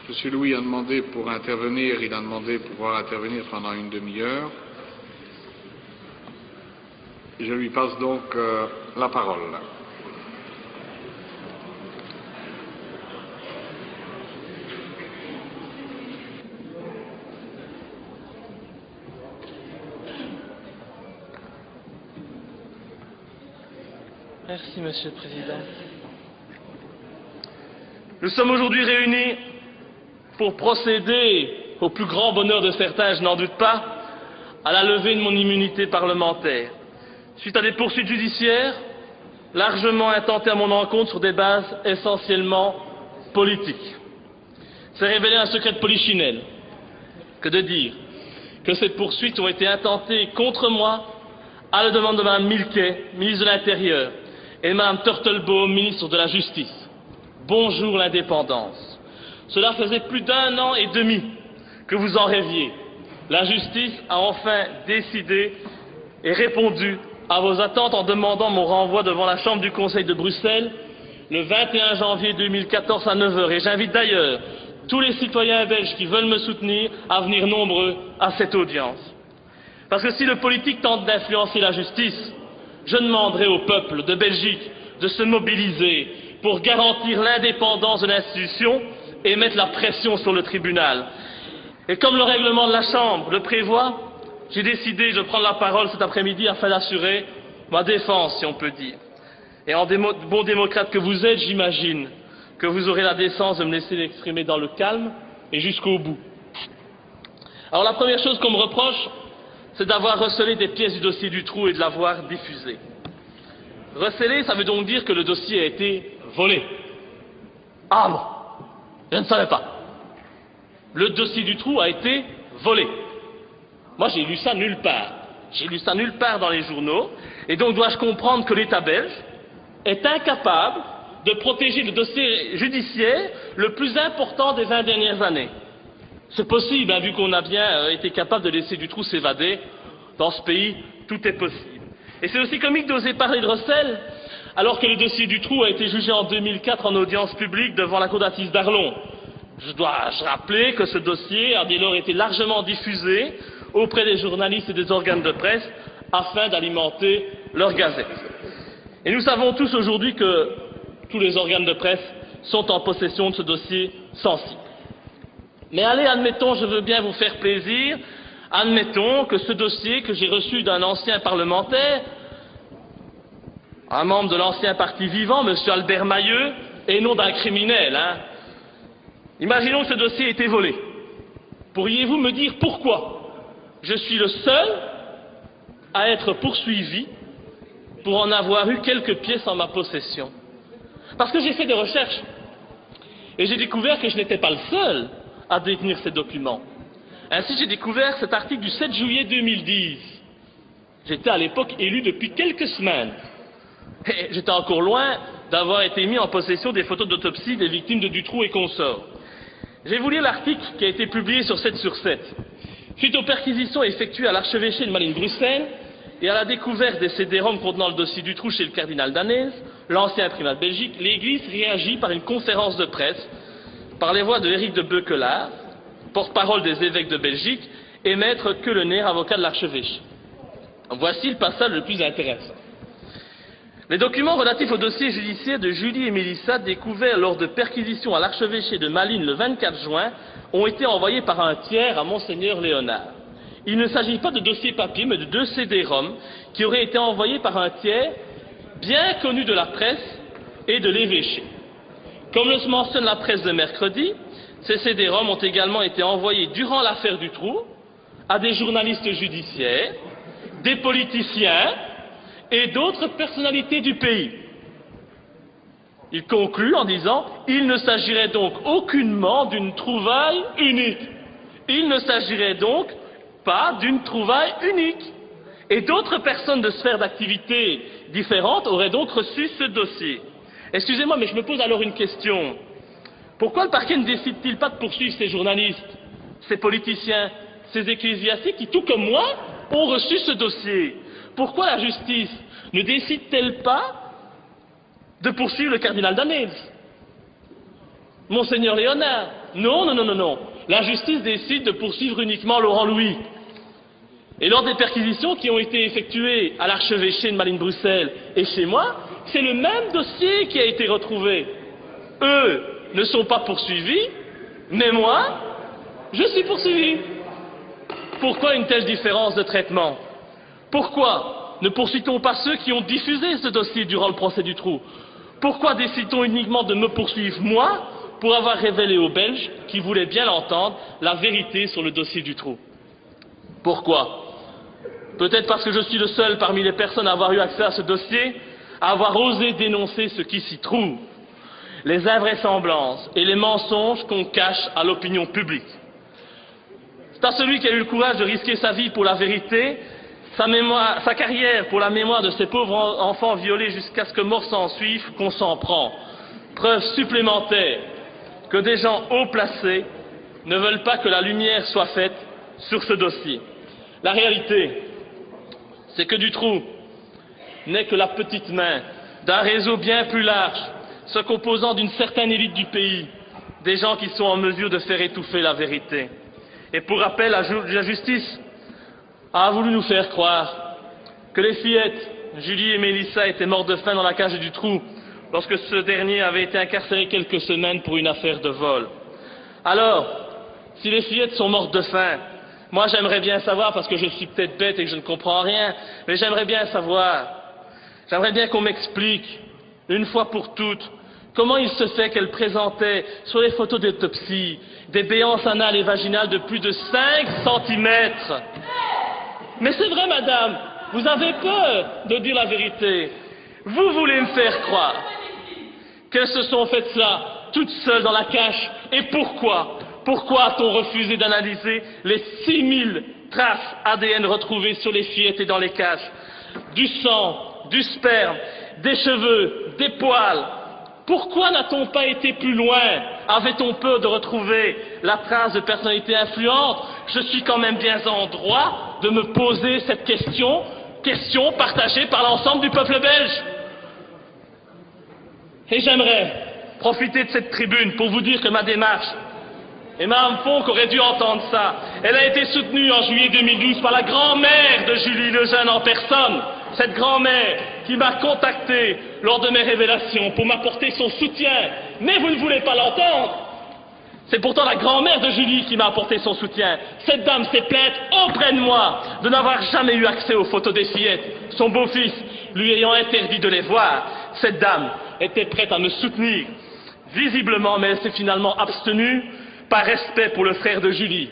Monsieur Louis a demandé pour intervenir, il a demandé pouvoir intervenir pendant une demi-heure. Je lui passe donc la parole. Merci, Monsieur le Président. Nous sommes aujourd'hui réunis pour procéder, au plus grand bonheur de certains, je n'en doute pas, à la levée de mon immunité parlementaire, suite à des poursuites judiciaires largement intentées à mon encontre sur des bases essentiellement politiques. C'est révéler un secret de polichinelle que de dire que ces poursuites ont été intentées contre moi à la demande de Mme Milquet, ministre de l'Intérieur, et Mme Turtelbaum, ministre de la Justice. Bonjour l'indépendance. Cela faisait plus d'1 an et demi que vous en rêviez. La justice a enfin décidé et répondu à vos attentes en demandant mon renvoi devant la Chambre du Conseil de Bruxelles le 21 janvier 2014 à 9 h. Et j'invite d'ailleurs tous les citoyens belges qui veulent me soutenir à venir nombreux à cette audience. Parce que si le politique tente d'influencer la justice, je demanderai au peuple de Belgique de se mobiliser pour garantir l'indépendance de l'institution et mettre la pression sur le tribunal. Et comme le règlement de la Chambre le prévoit, j'ai décidé de prendre la parole cet après-midi afin d'assurer ma défense, si on peut dire. Et en bon démocrate que vous êtes, j'imagine que vous aurez la décence de me laisser l'exprimer dans le calme et jusqu'au bout. Alors la première chose qu'on me reproche, c'est d'avoir recelé des pièces du dossier Dutroux et de l'avoir diffusé. Recelé, ça veut donc dire que le dossier a été volé. Ah bon, je ne savais pas. Le dossier Dutroux a été volé. Moi, j'ai lu ça nulle part. J'ai lu ça nulle part dans les journaux. Et donc, dois-je comprendre que l'État belge est incapable de protéger le dossier judiciaire le plus important des 20 dernières années? C'est possible, hein, vu qu'on a bien été capable de laisser Dutroux s'évader. Dans ce pays, tout est possible. Et c'est aussi comique d'oser parler de recel, alors que le dossier Dutroux a été jugé en 2004 en audience publique devant la cour d'assises d'Arlon. Je dois rappeler que ce dossier a dès lors été largement diffusé auprès des journalistes et des organes de presse afin d'alimenter leur gazette. Et nous savons tous aujourd'hui que tous les organes de presse sont en possession de ce dossier sensible. Mais allez, admettons, je veux bien vous faire plaisir, admettons que ce dossier que j'ai reçu d'un ancien parlementaire, un membre de l'ancien parti vivant, M. Albert Mailleux, et non d'un criminel, hein. Imaginons que ce dossier ait été volé. Pourriez-vous me dire pourquoi je suis le seul à être poursuivi pour en avoir eu quelques pièces en ma possession? Parce que j'ai fait des recherches et j'ai découvert que je n'étais pas le seul à détenir ces documents. Ainsi, j'ai découvert cet article du 7 juillet 2010. J'étais à l'époque élu depuis quelques semaines. Et j'étais encore loin d'avoir été mis en possession des photos d'autopsie des victimes de Dutroux et consorts. Je vais vous lire l'article qui a été publié sur 7 sur 7. Suite aux perquisitions effectuées à l'archevêché de Malines-Bruxelles et à la découverte des CD-ROM contenant le dossier Dutroux chez le cardinal Danez, l'ancien primat de Belgique, l'Église réagit par une conférence de presse par les voix de Éric de Beuquelaar, porte-parole des évêques de Belgique, et maître Keulener, avocat de l'archevêché. Voici le passage le plus intéressant. Les documents relatifs au dossier judiciaire de Julie et Mélissa découverts lors de perquisitions à l'archevêché de Malines le 24 juin ont été envoyés par un tiers à Monseigneur Léonard. Il ne s'agit pas de dossiers papier, mais de 2 CD-ROM qui auraient été envoyés par un tiers bien connu de la presse et de l'évêché. Comme le mentionne la presse de mercredi, ces CD-ROM ont également été envoyés durant l'affaire Dutroux à des journalistes judiciaires, des politiciens et d'autres personnalités du pays. Il conclut en disant « Il ne s'agirait donc aucunement d'une trouvaille unique. Il ne s'agirait donc pas d'une trouvaille unique. » Et d'autres personnes de sphères d'activité différentes auraient donc reçu ce dossier. Excusez-moi, mais je me pose alors une question. Pourquoi le parquet ne décide-t-il pas de poursuivre ces journalistes, ces politiciens, ces ecclésiastiques qui, tout comme moi, ont reçu ce dossier? Pourquoi la justice ne décide-t-elle pas de poursuivre le cardinal Danez, Monseigneur Léonard, Non, non, non, non, non. La justice décide de poursuivre uniquement Laurent Louis. Et lors des perquisitions qui ont été effectuées à l'archevêché de Malines-Bruxelles et chez moi, c'est le même dossier qui a été retrouvé. Eux ne sont pas poursuivis, mais moi, je suis poursuivi. Pourquoi une telle différence de traitement? Pourquoi ne poursuit-on pas ceux qui ont diffusé ce dossier durant le procès du Trou? Pourquoi décide-t-on uniquement de me poursuivre, moi, pour avoir révélé aux Belges, qui voulaient bien l'entendre, la vérité sur le dossier du Trou? Pourquoi? Peut-être parce que je suis le seul parmi les personnes à avoir eu accès à ce dossier, à avoir osé dénoncer ce qui s'y trouve, les invraisemblances et les mensonges qu'on cache à l'opinion publique. C'est à celui qui a eu le courage de risquer sa vie pour la vérité, sa carrière pour la mémoire de ces pauvres enfants violés jusqu'à ce que mort s'en suive, qu'on s'en prend. Preuve supplémentaire que des gens haut placés ne veulent pas que la lumière soit faite sur ce dossier. La réalité, c'est que Dutroux n'est que la petite main d'un réseau bien plus large, se composant d'une certaine élite du pays, des gens qui sont en mesure de faire étouffer la vérité. Et pour rappel, la justice a voulu nous faire croire que les fillettes, Julie et Mélissa, étaient mortes de faim dans la cage du Trou lorsque ce dernier avait été incarcéré quelques semaines pour une affaire de vol. Alors, si les fillettes sont mortes de faim, moi j'aimerais bien savoir, parce que je suis peut-être bête et que je ne comprends rien, mais j'aimerais bien savoir, j'aimerais bien qu'on m'explique, une fois pour toutes, comment il se fait qu'elle présentait sur les photos d'autopsie des béances anales et vaginales de plus de 5 cm. Mais c'est vrai, madame, vous avez peur de dire la vérité. Vous voulez me faire croire qu'elles se sont faites cela toutes seules dans la cache. Et pourquoi? Pourquoi a-t-on refusé d'analyser les 6000 traces ADN retrouvées sur les fillettes et dans les caches? Du sang, du sperme, des cheveux, des poils. Pourquoi n'a-t-on pas été plus loin? Avait-on peur de retrouver la trace de personnalité influente? Je suis quand même bien en droit de me poser cette question partagée par l'ensemble du peuple belge. Et j'aimerais profiter de cette tribune pour vous dire que ma démarche, et Mme Fonck aurait dû entendre ça, elle a été soutenue en juillet 2012 par la grand-mère de Julie Lejeune en personne. Cette grand-mère qui m'a contacté lors de mes révélations pour m'apporter son soutien. Mais vous ne voulez pas l'entendre. C'est pourtant la grand-mère de Julie qui m'a apporté son soutien. Cette dame s'est plainte auprès de moi de n'avoir jamais eu accès aux photos des fillettes, son beau-fils lui ayant interdit de les voir. Cette dame était prête à me soutenir, visiblement, mais elle s'est finalement abstenue par respect pour le frère de Julie.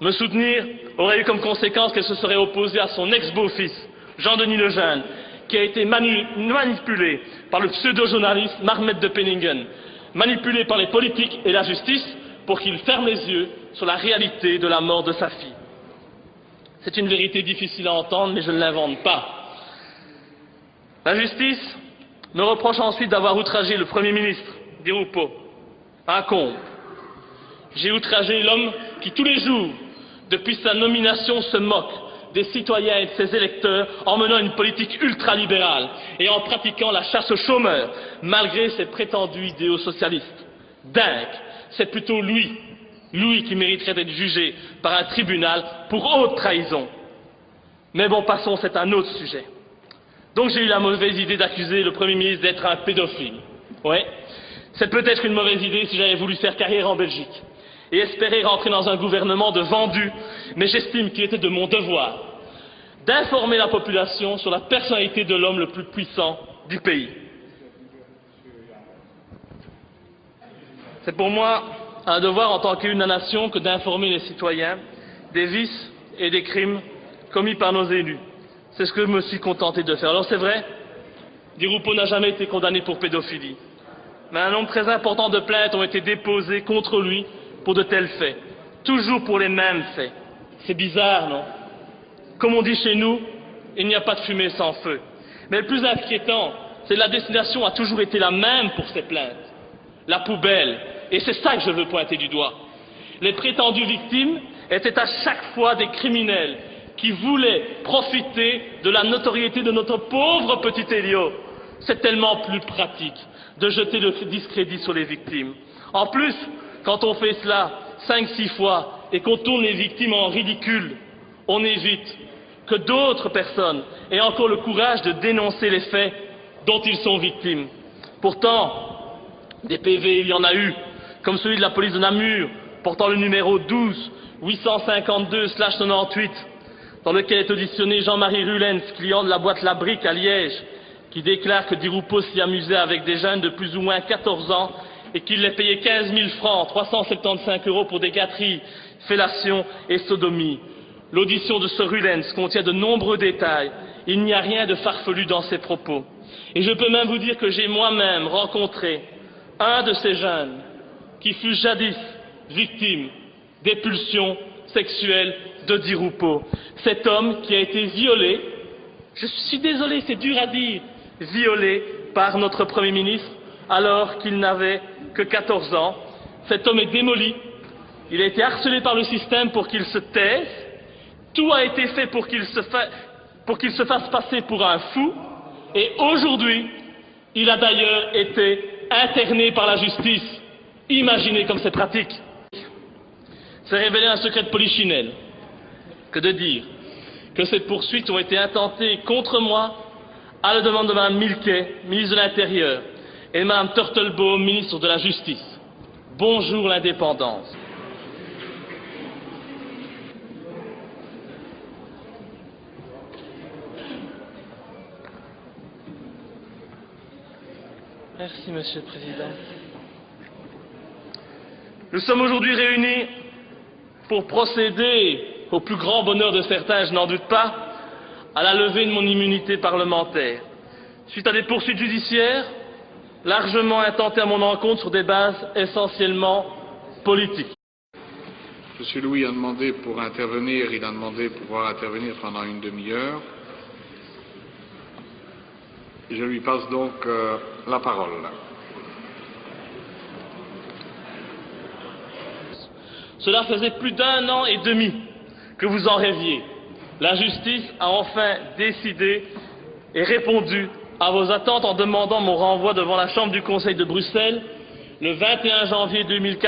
Me soutenir aurait eu comme conséquence qu'elle se serait opposée à son ex-beau-fils, Jean-Denis Lejeune, qui a été manipulé par le pseudo-journaliste Marmette de Penningen, manipulé par les politiques et la justice pour qu'il ferme les yeux sur la réalité de la mort de sa fille. C'est une vérité difficile à entendre, mais je ne l'invente pas. La justice me reproche ensuite d'avoir outragé le Premier ministre, Di Rupo, un comble. J'ai outragé l'homme qui, tous les jours, depuis sa nomination, se moque des citoyens et de ses électeurs en menant une politique ultralibérale et en pratiquant la chasse aux chômeurs, malgré ses prétendus idéaux socialistes. Dingue, c'est plutôt lui qui mériterait d'être jugé par un tribunal pour haute trahison. Mais bon, passons, c'est un autre sujet. Donc j'ai eu la mauvaise idée d'accuser le Premier ministre d'être un pédophile. Ouais, c'est peut-être une mauvaise idée si j'avais voulu faire carrière en Belgique et espérer rentrer dans un gouvernement de vendus, mais j'estime qu'il était de mon devoir d'informer la population sur la personnalité de l'homme le plus puissant du pays. C'est pour moi un devoir en tant qu'élu de la nation que d'informer les citoyens des vices et des crimes commis par nos élus. C'est ce que je me suis contenté de faire. Alors c'est vrai, Di Rupo n'a jamais été condamné pour pédophilie, mais un nombre très important de plaintes ont été déposées contre lui pour de tels faits, toujours pour les mêmes faits. C'est bizarre, non? Comme on dit chez nous, il n'y a pas de fumée sans feu. Mais le plus inquiétant, c'est que la destination a toujours été la même pour ces plaintes. La poubelle. Et c'est ça que je veux pointer du doigt. Les prétendues victimes étaient à chaque fois des criminels qui voulaient profiter de la notoriété de notre pauvre petit Elio. C'est tellement plus pratique de jeter le discrédit sur les victimes. En plus, quand on fait cela 5-6 fois et qu'on tourne les victimes en ridicule, on évite que d'autres personnes aient encore le courage de dénoncer les faits dont ils sont victimes. Pourtant, des PV, il y en a eu, comme celui de la police de Namur, portant le numéro 12-852/98, dans lequel est auditionné Jean-Marie Rulens, client de la boîte La Brique à Liège, qui déclare que Di Rupo s'y amusait avec des jeunes de plus ou moins 14 ans et qu'il les payait 15 000 francs, 375 € pour des gâteries, fellations et sodomies. L'audition de ce Rulens contient de nombreux détails. Il n'y a rien de farfelu dans ses propos. Et je peux même vous dire que j'ai moi-même rencontré un de ces jeunes qui fut jadis victime des pulsions sexuelles de Di Rupo. Cet homme qui a été violé, je suis désolé, c'est dur à dire, violé par notre Premier ministre alors qu'il n'avait que 14 ans. Cet homme est démoli, il a été harcelé par le système pour qu'il se taise, tout a été fait pour qu'il se fasse passer pour un fou, et aujourd'hui, il a d'ailleurs été interné par la justice. Imaginez comme c'est pratique. C'est révéler un secret de polichinelle que de dire que ces poursuites ont été intentées contre moi à la demande de Mme Milquet, ministre de l'Intérieur, et de Mme Turtelbaum, ministre de la Justice. Bonjour l'indépendance. Merci, Monsieur le Président. Nous sommes aujourd'hui réunis pour procéder, au plus grand bonheur de certains, je n'en doute pas, à la levée de mon immunité parlementaire, suite à des poursuites judiciaires largement intentées à mon encontre sur des bases essentiellement politiques. Monsieur Louis a demandé pour intervenir, il a demandé pouvoir intervenir pendant une demi-heure. Je lui passe donc la parole. Cela faisait plus d'1 an et demi que vous en rêviez. La justice a enfin décidé et répondu à vos attentes en demandant mon renvoi devant la Chambre du Conseil de Bruxelles le 21 janvier 2014.